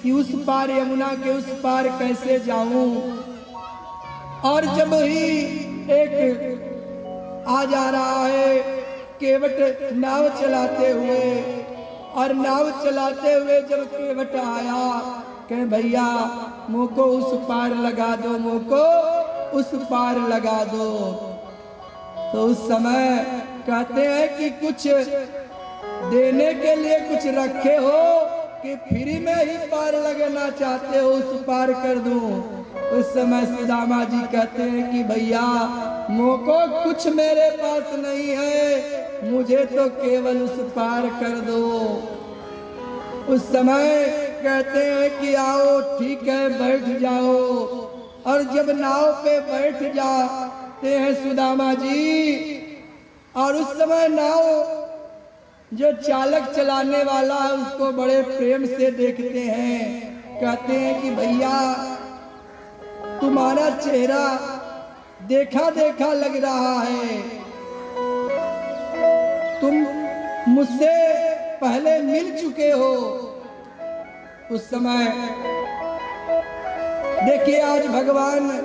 कि उस पार, यमुना के उस पार कैसे जाऊं। और जब ही एक आ जा रहा है केवट नाव चलाते हुए, और नाव चलाते हुए जब केवट आया, कहे भैया मुझको उस पार लगा दो, मुझको उस पार लगा दो। तो उस समय कहते हैं कि कुछ देने के लिए कुछ रखे हो कि फ्री में ही पार लगना चाहते हो, उस पार कर दूं। उस समय सुदामा जी कहते हैं कि भैया मोको कुछ मेरे पास नहीं है, मुझे तो केवल उस पार कर दो। उस समय कहते हैं कि आओ ठीक है बैठ जाओ। और जब नाव पे बैठ जाते हैं सुदामा जी, और उस समय नाव जो चालक चलाने वाला है उसको बड़े प्रेम से देखते हैं, कहते हैं कि भैया तुम्हारा चेहरा देखा देखा लग रहा है, तुम मुझसे पहले मिल चुके हो। उस समय देखिए आज भगवान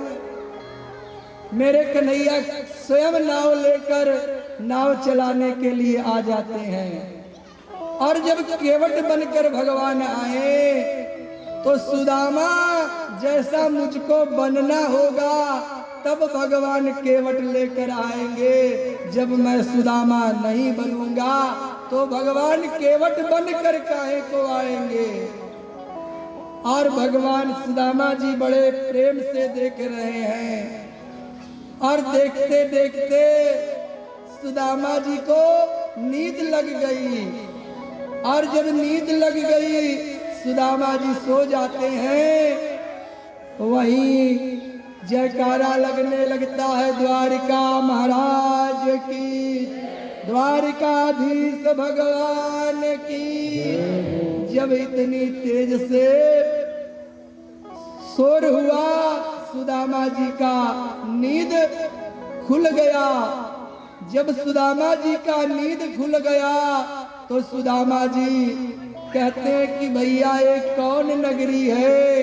मेरे कन्हैया स्वयं नाव लेकर नाव चलाने के लिए आ जाते हैं। और जब केवट बनकर भगवान आए तो सुदामा जैसा मुझको बनना होगा तब भगवान केवट लेकर आएंगे। जब मैं सुदामा नहीं बनूंगा तो भगवान केवट बनकर काहे को आएंगे। और भगवान सुदामा जी बड़े प्रेम से देख रहे हैं। और देखते देखते सुदामा जी को नींद लग गई। और जब नींद लग गई सुदामा जी सो जाते हैं। वहीं जयकारा लगने लगता है द्वारिका महाराज की, द्वारिकाधीश भगवान की। जब इतनी तेज से शोर हुआ सुदामा जी का नींद खुल गया। जब सुदामा जी का नींद खुल गया तो सुदामा जी कहते हैं कि भैया ये कौन नगरी है।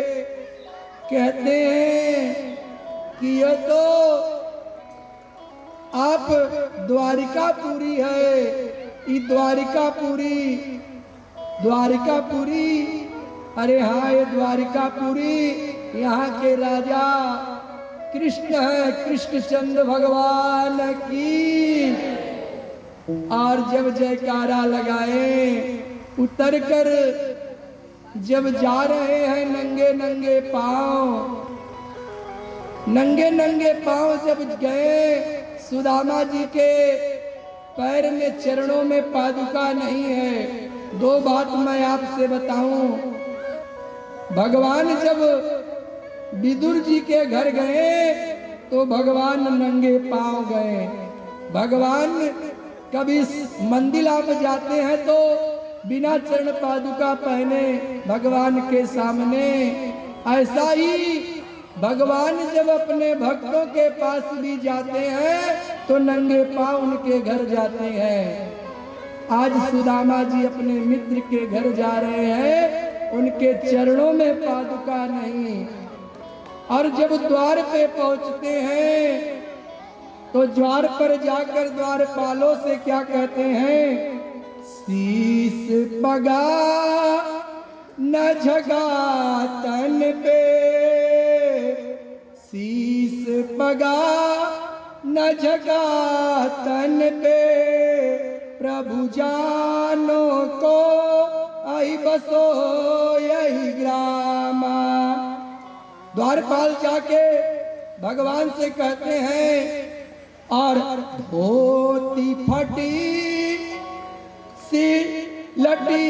कहते हैं कि ये तो आप द्वारिकापुरी है। ये द्वारिकापुरी, द्वारिकापुरी, अरे हाँ ये द्वारिकापुरी यहाँ के राजा कृष्ण है, कृष्णचंद्र भगवान की। और जब जयकारा लगाए उतर कर जब जा रहे हैं नंगे नंगे पांव, नंगे नंगे पांव जब गए, सुदामा जी के पैर में चरणों में पादुका नहीं है। दो बात मैं आपसे बताऊं, भगवान जब विदुर जी के घर गए तो भगवान नंगे पांव गए। भगवान कभी मंदिर आप जाते हैं तो बिना चरण पादुका पहने भगवान के सामने, ऐसा ही भगवान जब अपने भक्तों के पास भी जाते हैं तो नंगे पांव उनके घर जाते हैं। आज सुदामा जी अपने मित्र के घर जा रहे हैं, उनके चरणों में पादुका नहीं। और जब द्वार पे पहुंचते हैं तो द्वार पर जाकर द्वारपालों से क्या कहते हैं, शीस पगा न झगा तन पे, शीस पगा न झगा तन पे, प्रभु जानो को आई बसो यही ग्रामा। द्वारपाल जाके भगवान से कहते हैं, और धोती फटी सी लटी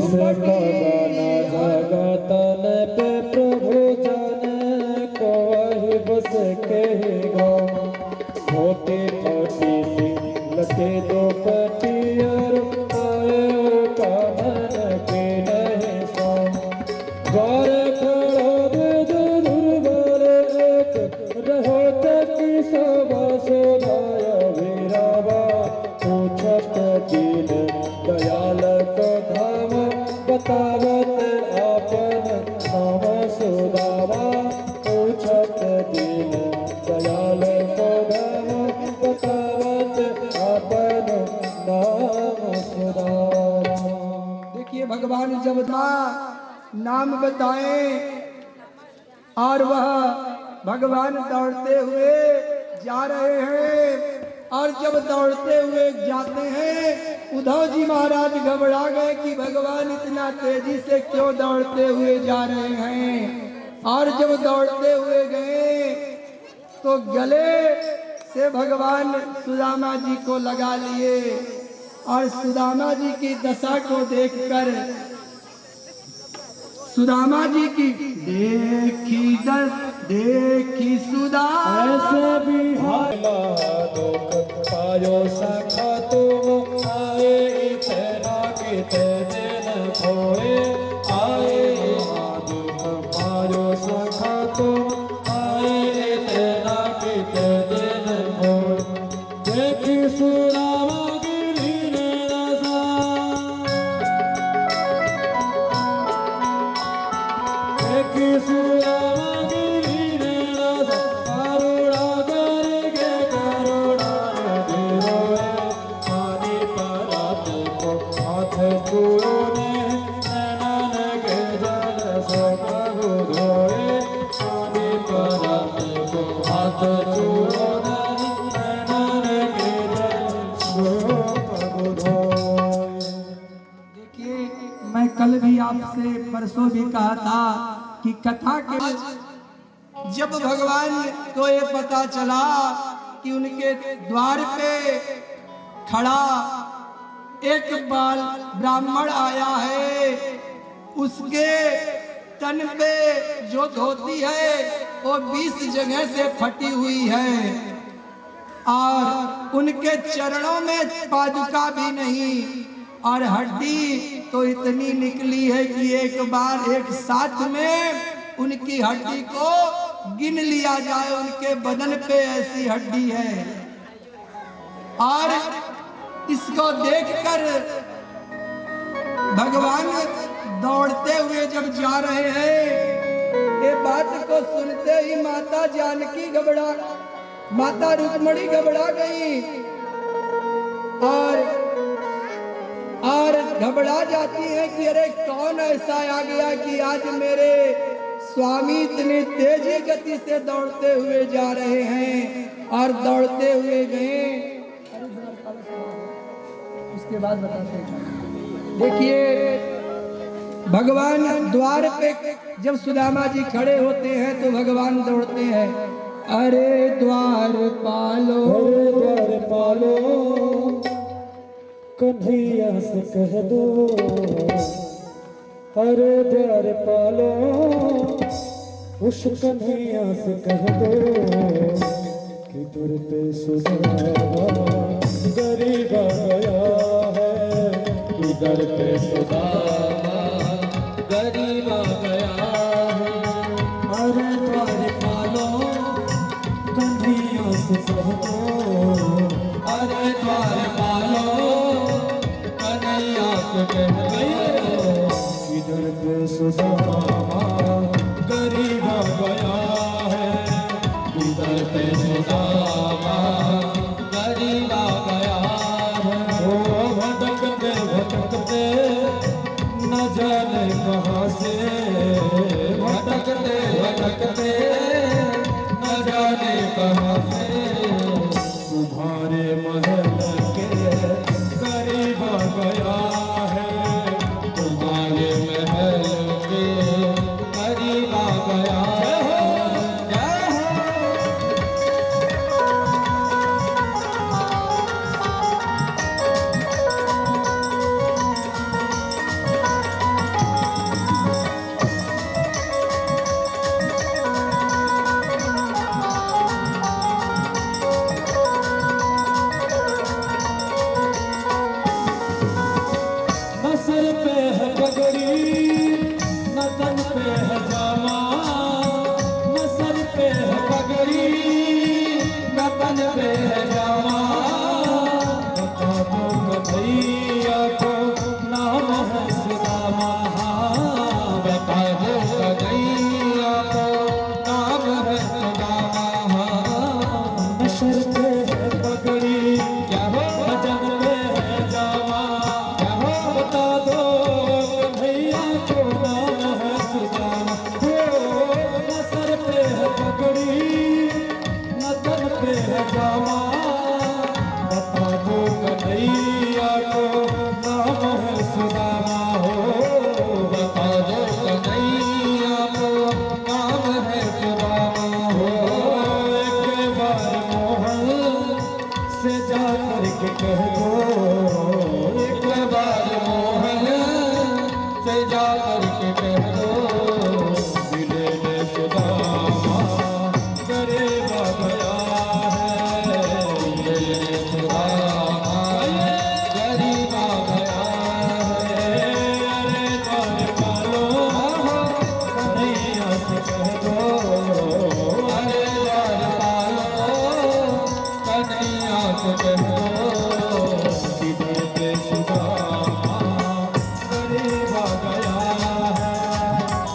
जगतन पे प्रभु जाने को वही बस कहेगा। धोती फटी सी लटे दो पटियर आए कामन के नहीं सो। द्वार दयाल को धाम बतावत आप सुदामा पूछत दीन दयाल को धम बतावत आपन नाम सुदामा। देखिए भगवान जब नाम बताएं और वह भगवान दौड़ते हुए जा रहे हैं, और जब दौड़ते हुए जाते हैं उद्धव जी महाराज घबरा गए कि भगवान इतना तेजी से क्यों दौड़ते हुए जा रहे हैं। और जब दौड़ते हुए गए तो गले से भगवान सुदामा जी को लगा लिए, और सुदामा जी की दशा को देखकर सुदामा जी की देखी सुदामा ऐसे भी हाला दुख पायो सखा तुम आए इतना किते दिन खोए आए दुख पायो सखा तुम आए इतना किते दिन खोए देखी सुदामा गिरी ने रसा देखी सुदामा गिरी ने रसा करुणा करके करुणा ने रोए पानी परात को हाथ छुओ ने नैनन के जल से प्रभु धोए पानी परात को हाथ छुओ ने नैनन के जल से प्रभु धोए। देखिए मैं कल भी आपसे परसों भी कहा था कि कथा के जब भगवान को ये पता चला कि उनके द्वार पे खड़ा एक बाल ब्राह्मण आया है, उसके तन पे जो धोती है वो 20 जगह से फटी हुई है, और उनके चरणों में पादुका भी नहीं, और हड्डी तो इतनी निकली है कि एक बार एक साथ में उनकी हड्डी को गिन लिया जाए, उनके बदन पे ऐसी हड्डी है। और इसको देखकर भगवान दौड़ते हुए जब जा रहे हैं, ये बात को सुनते ही माता जानकी माता रुक्मणी घबरा गई और घबरा जाती है कि अरे कौन ऐसा आ गया कि आज मेरे स्वामी इतनी तेजी गति से दौड़ते हुए जा रहे हैं। और दौड़ते हुए गए, उसके बाद बताते हैं। देखिए भगवान द्वार पे जब सुदामा जी खड़े होते हैं तो भगवान दौड़ते हैं, अरे द्वार पालो कन्हैया से कह दो अरे द्वार पालो उस कन्हैया से कह दो कि दर पे सुदामा गरीब गया है कि दर पे सुदामा गरीब गया है। अरे द्वार पालो कन्हैया से कह दो अरे द्वार पालो इधर पे सुदामा गरीब गया है इधर पे सुदामा गरीब गया है। ओ भटकते भटकते न जाने कहाँ से भटकते भटकते न जाने कहाँ से तुम्हारे महल के करीब गया है तुम्हारे महल के करीब गया है।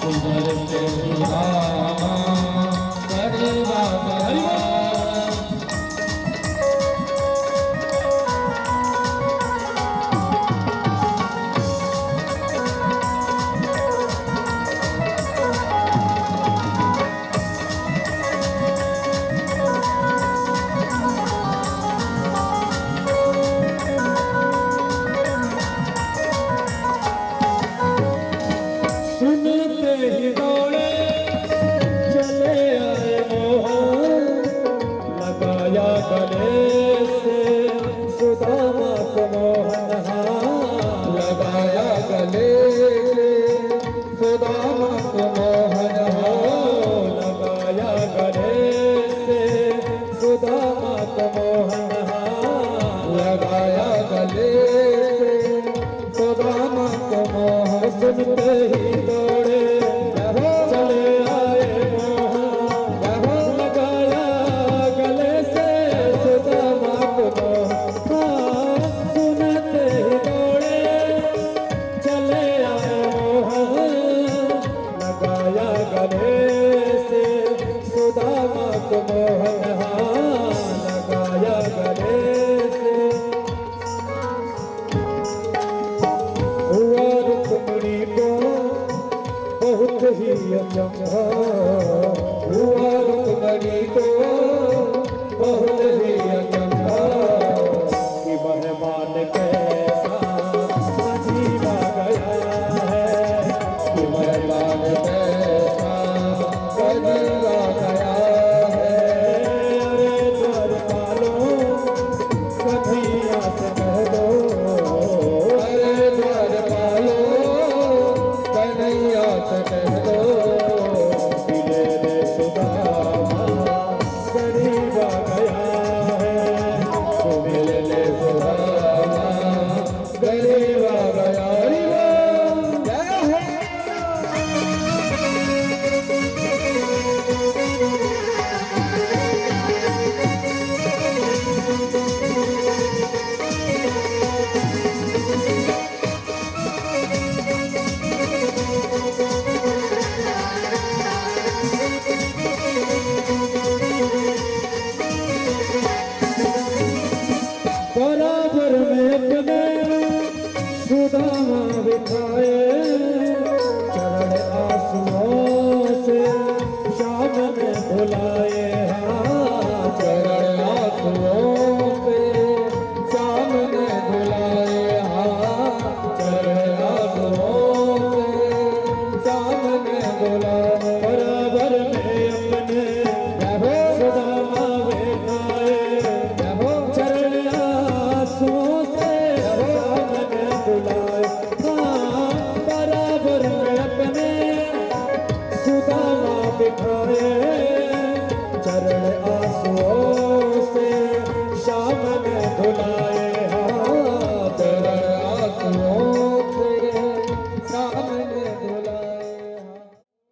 उतरते सुदामा गरीबा गया सुनते ही दौड़े चले आए मोहन लगाया गले से सुदामा को मोहन लगाया गले से सुदामा को मोहन लगाया गले से सुदामा को मोहन लगाया गले से सुदामा को मोहन सुनते ही दौड़े चले आए मोहन लगाया गले से सुदामा को मोहन सुनते ही दौड़े चले आए मोहन लगाया गले से सुदामा को मोहन लगाया गले से हुआ रुक्मिणी को बहुत ही अचंभा हुआ रुक्मिणी को बहुत ही अचंभा कि मेहमान कैसा अजीबा गया है कि मेहमान कैसा अजीबा गया है अरे द्वार पालो कन्हैया से कह दो अरे द्वार पालो कन्हैया से कह दो मिले रे सुदामा गरीबा गया है तो मिले रे सुदामा गरीबा गया बराबर में अपने सुदामा बिठाए चरण आंसुओं से शाम में बुलाए चरण आंसुओं से शाम में बुलाए चरण आंसुओं से शाम में बुलाए बराबर में अपने सुदामा बिठाए चरण आंसुओं से शाम में बुलाए बराबर में अपने सुदामा बिठाए चरण